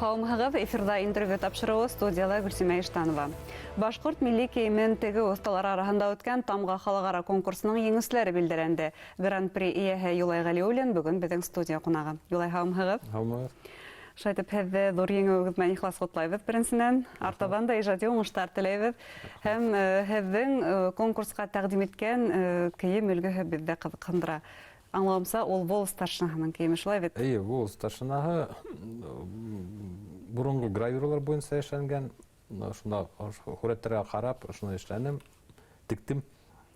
Кауымһығыз эфирда интервью тапшыруы студияла Гүлсимә Иштанова. Башқұрт милли киімін теге осталар арасында өткен Тамға халықара конкурсының еңіслері білдіренді. Гран-при иеһе Юлай Ғалиуллин бүгін біздің студия қонағы. Юлай, кауымһығыз. Кауымһығыз. Шайтып һеҙҙе ҙур еңеүегеҙ менән ихлас ҡотлайбыҙ беренсенән. Артабан да ижади уңыштар теләйбеҙ. Һәм һеҙҙең конкурсҡа тәҡдим иткән кейем өлгөһө беҙҙе ҡыҙыҡһындыра. Аңлауымса, ул Вол старшинаһының кейеме, шулай бит? Эйе, Вол старшинаһы боронғо гравюралар буйынса эшләнгән. Шунда һүрәттәргә ҡарап, шуны эшләнем, тиктем.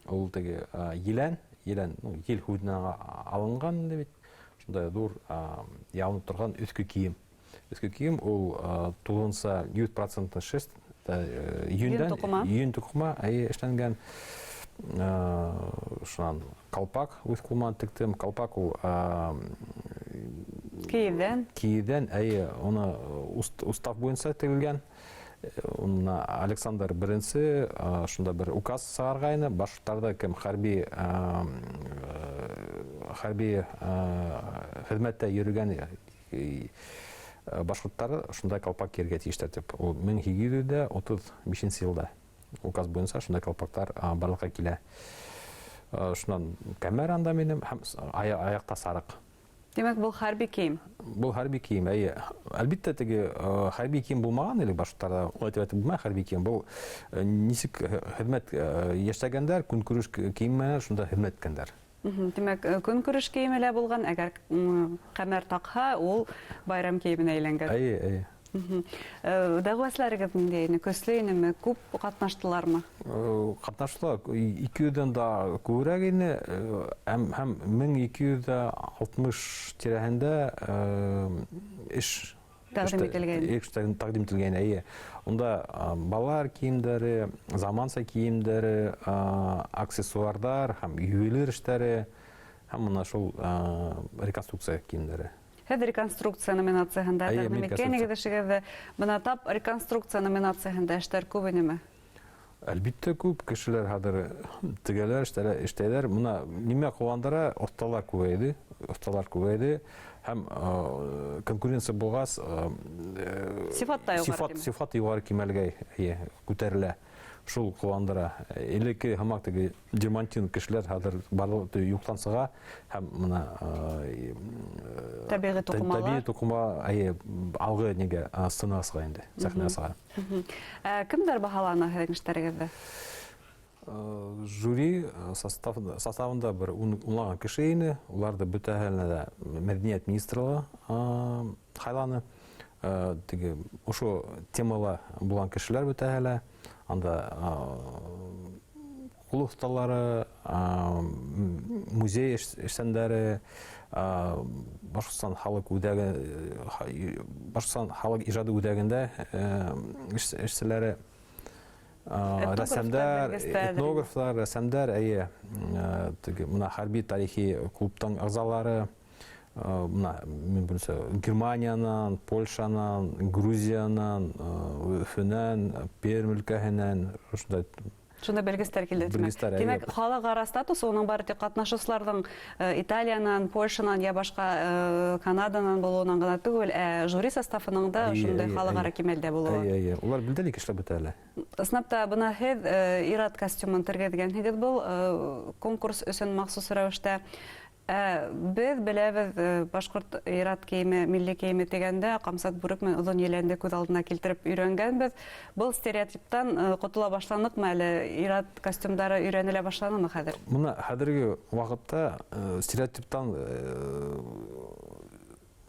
Ул теге елән, ел һүҙенән алынған бит. Шунда ҙур ялынып торған өҫкө кейем. Өҫкө кейем ул тулынса 100% шест, йөн туҡыма эшләнгән. Шунан калпак үҙ ҡулыман тиктем. Калпак ул кейеҙҙән, уны устав буйынса тегелгән. Александр беренсе шунда бер указ сығарғайны. Башҡорттарҙа кем хәрби хеҙмәттә йөрөгән башҡорттар шундай калпак кейергә тейештәр тип. Ул 1835 йылда указ буйынса шундай калпактар барлыҡҡа килә. Шунан кәмәр анда минем һәм аяҡта сарыҡ. Демәк, был хәрби кейем? Был хәрби кейем, әлбиттә теге хәрби кейем булмаған или башҡорттарҙа улай тип әйтеп булмай хәрби кейем. Был нисек хеҙмәт йәшәгәндәр, көнкүреш кейем менән шунда хеҙмәт иткәндәр. Демәк, көнкүреш кейеме лә булған, әгәр кәмәр таҡһа, ул байрам кейеменә әйләнгән. Дәғүәсләрегеҙ ниндәй, көслө инеме, күп ҡатнаштылармы? Ҡатнаштылар, 200-дан да күберәк ине, һәм 1260 тирәһендә эш тәҡдим ителгән. Унда балалар кейемдәре, заманса кейемдәре, аксессуарҙар һәм ювелир эштәре, һәм мына шул реконструкция кейемдәре. Һеҙ реконструкция номинацияһында тәҡдим иткәнегеҙ эшегеҙҙе. Бына тап реконструкция номинацияһында эштәр күп инеме? Әлбиттә күп. Кешеләр хәҙер тегәләр, эштәләр. Мына нимә ҡыуандыра? Оҫталар күбәйҙе. Һәм конкуренция булғас, сифат юғары кимәлгә күтәрелә. Шул ҡыуандыра. Элекке һымаҡ теге дермантин кешеләр хәҙер барлыҡ юҡтан сыға һәм мына тәбиғи туҡыма алғы нигә сценаға сыға инде, сәхнәгә сыға. Кемдәр баһаланы һеҙҙең эштәрегеҙҙе? Жюри составында бер унлаған кеше ине. Уларҙы бөтәһенә лә мәҙәниәт министрлығы һайланы. Ошо темала булған кешеләр бөтәһе лә. Анда ҡул оҫталары, музей эшсәндәре, Башҡортостан халыҡ ижады үҙәгендә эшселәре, рәссамдар, этнографтар, рәссамдар, мына хәрби тарихи клубтың ағзалары, Германиянан, Польшанан, Грузиянан, Өфөнән, Пермь өлкәһенән, шунда белгестәр килде. Демәк, халыҡ-ара статусы уның бары тик ҡатнашыусыларҙың Италиянан, Польшанан, я башҡа Канаданан булыуынан ғына түгел, жюри составының да шундай халыҡ-ара кимәлдә булыуы. Улар билдәле кешеләр бөтә лә. Ысынапта бына һеҙ ир-ат костюмын тергеҙгәнһегеҙ был конкурс өсөн махсус рәүештә. Беҙ беләбеҙ башҡорт ир-ат кейеме, милли кейеме тигәндә ҡамсат бүрек менән оҙон еләнде күҙ алдына килтереп өйрәнгәнбеҙ. Был стереотиптан ҡотола башланыҡмы әле? Ир-ат костюмдары өйрәнелә башланымы хәҙер? Мына хәҙерге ваҡытта стереотиптан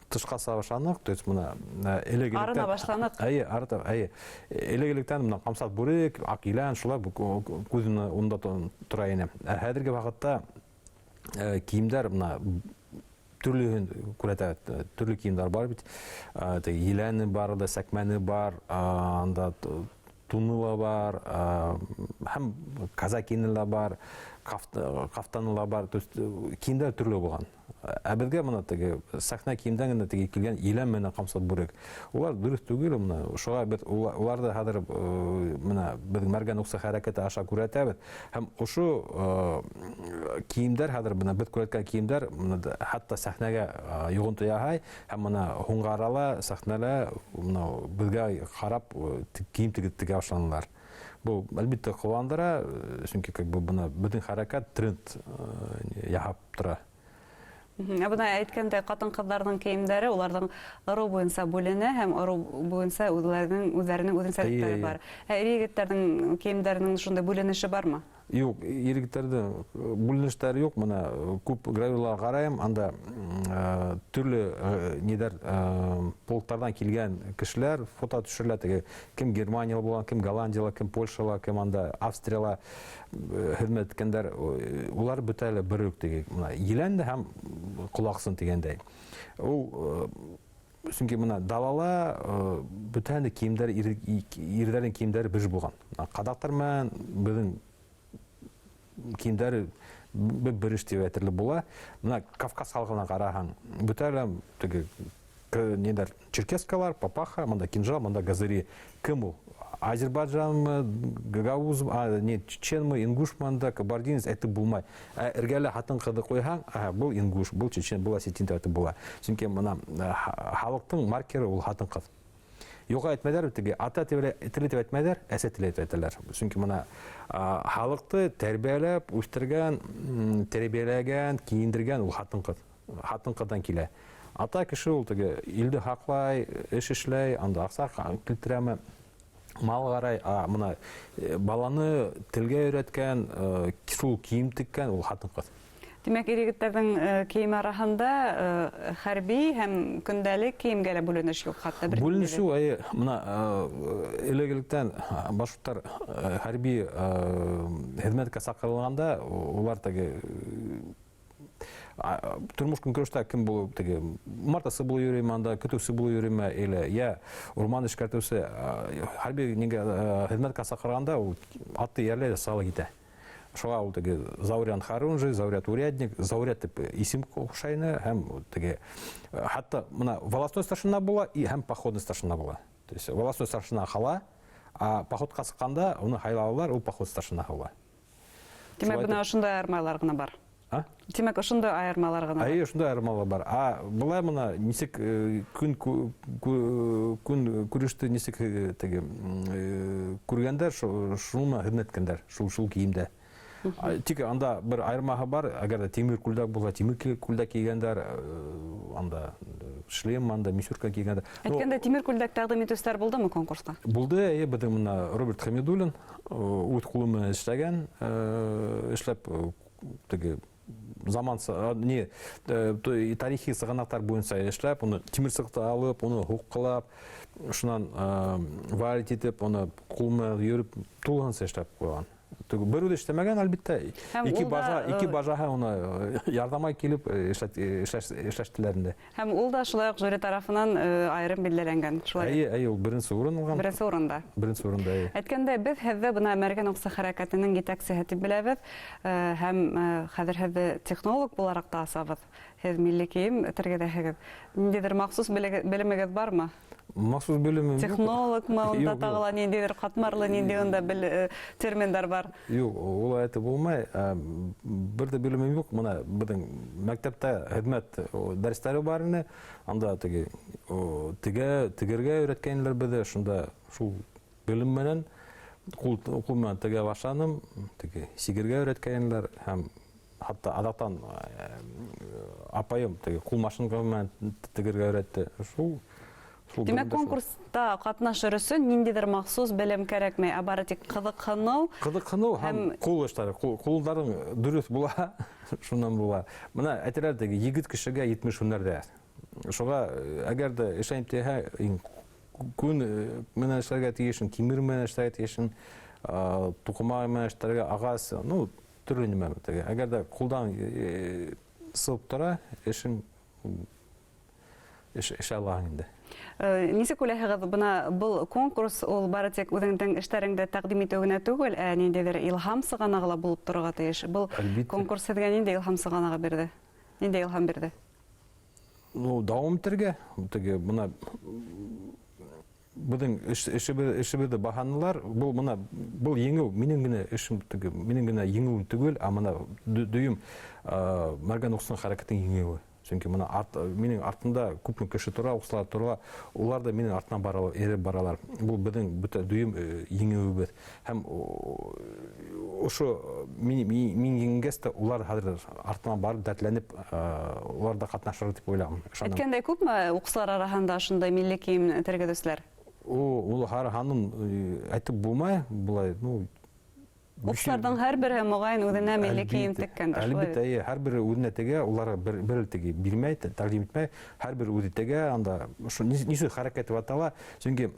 тышҡа сыға башланыҡ. То есть мына арына башланыҡ. Элегелектән мына ҡамсат бүрек, аҡ елән, шулар күҙенә унда тора ине. Хәҙерге ваҡытта кейемдәр төрлөһөн күрәтә, төрлө кейемдәр бар бит. Еләне бар, сәкмәне бар, анда туны ла бар, һәм казакины ла бар, кафтаны ла бар. Кейемдәр төрлө булған. Әбезгә моны теге сахна киемдән генә теге килгән иләм менә камсат бүрек. Улар дөрес түгел моны. Шуңа бит уларда хәзер менә безнең мәргән уксы хәрәкәте аша күрәтәбез. Һәм ушу киемдәр хәзер менә бит күрәткән киемдәр менә хәтта сахнага югынты яһай һәм менә хуңгарала сахнала менә безгә карап кием тигә башладылар. Бу әлбәттә кыландыра, чөнки как бы бuna бүтән хәрәкәт тренд яһап тора. Бuna әйткәндә хатын-кызларның киемнәре уларның ыру буенча бүленә һәм ыру буенча үзләренең үзенчәлекләре бар. Егетләрнең киемнәренең шундай бүленеше бармы? Юк, егетләрдә бүленешләр юк. Менә күп гравюрлар карайм, анда төрле нидер полктардан килгән кешеләр фото төшерелә. Теге кем Германияла булган, кем Голландияла, кем Польшала, кем анда Австрияла хезмәт иткәннәр. Улар бөтәле бер үк теге. Менә еләнде һәм кулаксын дигәндәй. Ул чөнки менә далала бөтәне киемнәр ирләрнең киемнәре бер булган. Кадактар менән безнең киемдәр бер-бер дип әйтерлек була. Менә Кавказ халкына караһаң, бөтәле теге нидер черкескалар, папаха, монда кинжал, монда газыри. Кем ул? Азербайджанмы, Гагаузы, не чеченмы, ингушмы, анда кабардинец әйтеп булмай. Эргәле хатын-кызы куйһаң, бу ингуш, бу чечен, бу осетин әйтеп була. Чөнки менә халыктың маркеры ул хатын-кыз. Юга әйтмәдәр, теге ата теле дип әйтмәдәр, әсә теле дип әйтәләр. Чөнки менә халыкты тәрбияләп, үстергән, тәрбияләгән, киендергән ул хатын-кыз. Хатын-кыздан килә. Ата кеше ул теге илде хаклай, эш эшләй, анда акса килтерәме, мал гарай, менә баланы телгә өйрәткән, шул кием теккән ул хатын-кыз. Димәк, егетләрнең кием арасында хәрби һәм көндәлек киемгә лә бүленеш юк хәтта бер. Бүленеш юк, менә элегелектән башкортлар хәрби хезмәткә сакырылганда, улар теге тормыш көнкүрештә кем булып теге мартасы булып йөрим, анда көтүсе булып йөрим, әле я урман эшкәртүсе хәрби нигә хезмәткә сакырганда ул атты ярлы сала китә. Шуңа ул теге Заурян Харунжи, Заурят урядник, Заурят дип исем кушайны һәм теге хәтта менә волостной старшина була и һәм походный старшина була. То есть волостной старшина хала, а походка чыкканда уны хайлаулар, ул поход старшина була. Димәк, бuna шундай аермалар гына бар. Димәк, шундай аермалар гына бар. Шундай аермалар бар. Булай менә нисек күн күреште нисек теге күргәндәр, шуны хезмәткәндәр, шул киемдә. Тик анда бер айырмаһы бар, әгәр дә тимер күлдәк булса, тимер күлдәк кигәндәр, анда шлем, анда мисюрка кигәндәр. Әйткәндә, тимер күлдәк тәкъдим итүләр булдымы конкурска? Булды, безнең менә Роберт Хамидуллин үз кулы менән эшләгән, эшләп теге заманса не тарихи сыгынактар буенча эшләп, уны тимер сыгытта алып, уны хуккылап, шуннан валит итеп, уны кул менән йөреп, тулгынча эшләп куйган. Бер үзе эшләмәгән, әлбәттә. Ике бажаһы уны ярдәмгә килеп эшләштеләр инде. Һәм ул да шулай ук жюри тарафынан аерым билгеләнгән. Шулай. Ул беренче урын алган. Беренче урында. Беренче урында. Әйткәндә, без һәзер бuna Мәргән уксы хәрәкәтенең җитәкчесе дип беләбез, һәм хәзер технолог буларак та асабыз. Һез милли кием тергәдәһегез. Ниндидер махсус белемегез бармы? Махсус белемем. Технолог монда тагыла ниндидер катмарлы ниндидер терминдар бар. Юк, ул әйтеп булмай. Бер дә белемем юк. Менә безнең мәктәптә хезмәт дәресләре бар иде. Анда тегергә өйрәткәннәр бездә, шунда шул белем менән кул менән тегә башладым. Теге сигергә өйрәткәннәр һәм хатта адактан апайым теге кул машинка менән тегергә өйрәтте. Шул Димәк, конкурста катнашыр өчен ниндидер махсус белем кирәкмәй, бары тик кызыксыну һәм кул эшләре, кулларың дөрес була, шуннан була. Менә әйтәләр теге егет кешегә 70 һөнәрдә. Шуңа әгәр дә эшләйм тиһә, күн менә эшләргә тиешен, тимер менә эшләргә тиешен, тукыма менә эшләргә, агас, төрле нимә теге. Әгәр дә кулдан сылып тора, эшең эшләгән инде. Нисек уйлайһығыҙ, бына был конкурс ул бары тик үҙеңдең эштәреңде тәҡдим итеү генә түгел, ниндәйҙер илһам сығанағы ла булып торорға тейеш. Был конкурс һеҙгә ниндәй илһам сығанағы бирҙе? Нинди илһам бирде? Ну, дауам итәргә, теге моны Будың эшебеҙҙе баһанылар, был еңеү, минең генә эшем теге, минең генә еңеүем түгел, а мына дөйөм Мәргән Уҡсын хәрәкәтен еңеүе. Сөнки минең артымда күпме кеше тора, уҡсылар тора, улар да минең артынан баралар, эреп баралар. Был беҙҙең бөтә дөйөм еңеүебеҙ. Һәм ошо мин еңгәс тә улар хәҙер артынан барып дәртләнеп, улар да ҡатнашыр дип уйлағым. Әйткәндәй, күпме уҡсылар араһында шундай милли кейем тергеҙеүселәр? Ул һәр ханым әйтеп булмай, булай, Уҡсыларҙың һәр береһе моғайын үҙенә милли кейем теккәндер. Әлбиттә, һәр бере үҙенә тегә, улар бер теге бирмәй, тәҡдим итмәй, һәр бер үҙе тегә, анда нисек хәрәкәт итеп атала, сөнки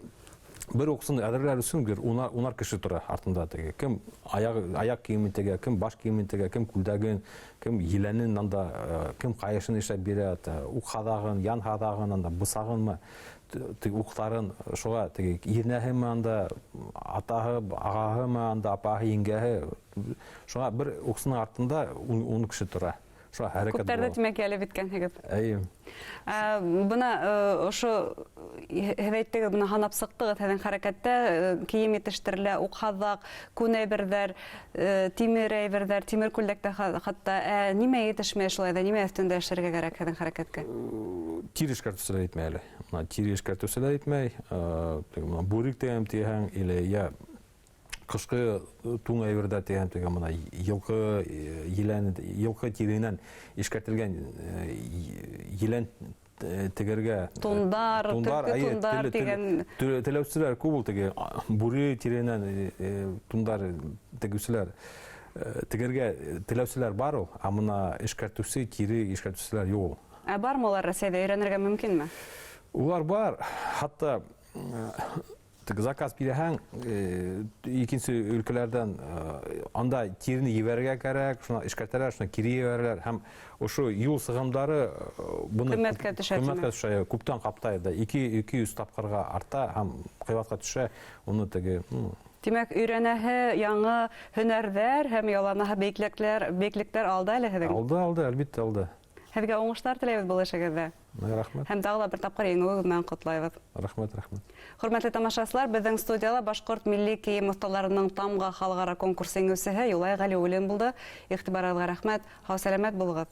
бер уҡсыны әҙерләр өсөн унар кеше тора артында теге. Кем аяҡ кейемен тегә, кем баш кейемен тегә, кем күлдәген, кем еләнен, анда кем ҡайышын эшләп бирә, уҡ һаҙағын, ян һаҙағын, анда бысағынмы, уҡтарын, шуға теге енәһеме, анда атаһы, ағаһымы, анда апаһы, еңгәһе, шуға бер уҡсының артында ун кеше тора. Күптәрҙе тимәк әле биткәнһегеҙ. Әйе. Бына ошо һеҙ әйттегеҙ, бына һанап сыҡтығыҙ һеҙҙең хәрәкәттә кейем етештерелә, уҡ һаҙаҡ, күн әйберҙәр, тимер әйберҙәр, тимер күлдәктә хатта. Нимә етешмәй шулай ҙа, нимә өҫтөндә эшләргә кәрәк һеҙҙең хәрәкәткә? Тир эшкәртеүселәр етмәй әле. Тир эшкәртеүселәр етмәй, бүрек тигән тиһәң, или ҡышҡы туң әйберҙәр тигән тиһәң, мына йылҡы тиренән эшкәртелгән елән тегергә. Тундар, төлкө тундар тигән. Теләүселәр күп ул теге бүре тиренән тундар тегеүселәр. Тегергә теләүселәр бар ул, а мына эшкәртеүсе, тире эшкәртеүселәр юҡ ул. Бармы улар Рәсәйҙә өйрәнергә мөмкинме? Улар бар, хатта заказ бирәһәң, икенсе өлкәләрҙән анда тирене ебәрергә кәрәк, шуны эшкәртәләр, шуны кире ебәрәләр, һәм ошо юл сығымдары ҡиммәткә төшә. Күптән ҡаптай да, 200 тапҡырға арта һәм ҡыйбатҡа төшә, уны теге. Тимәк, өйрәнәһе яңы һөнәрҙәр һәм яланаһы бейеклектәр алда әле һеҙҙең? Алды, әлбиттә алды. Һеҙгә уңыштар теләйбеҙ был эшегеҙҙә. Рәхмәт. Һәм тағы ла бер тапҡыр еңеүегеҙ менән ҡотлайбыҙ. Рәхмәт. Хөрмәтле тамашасылар, беҙҙең студияла башҡорт милли кейем оҫталарының тамға халыҡара конкурс еңеүсеһе Юлай Ғәлиуллин булды. Иғтибарығыҙға рәхмәт. Һау сәләмәт булығыҙ.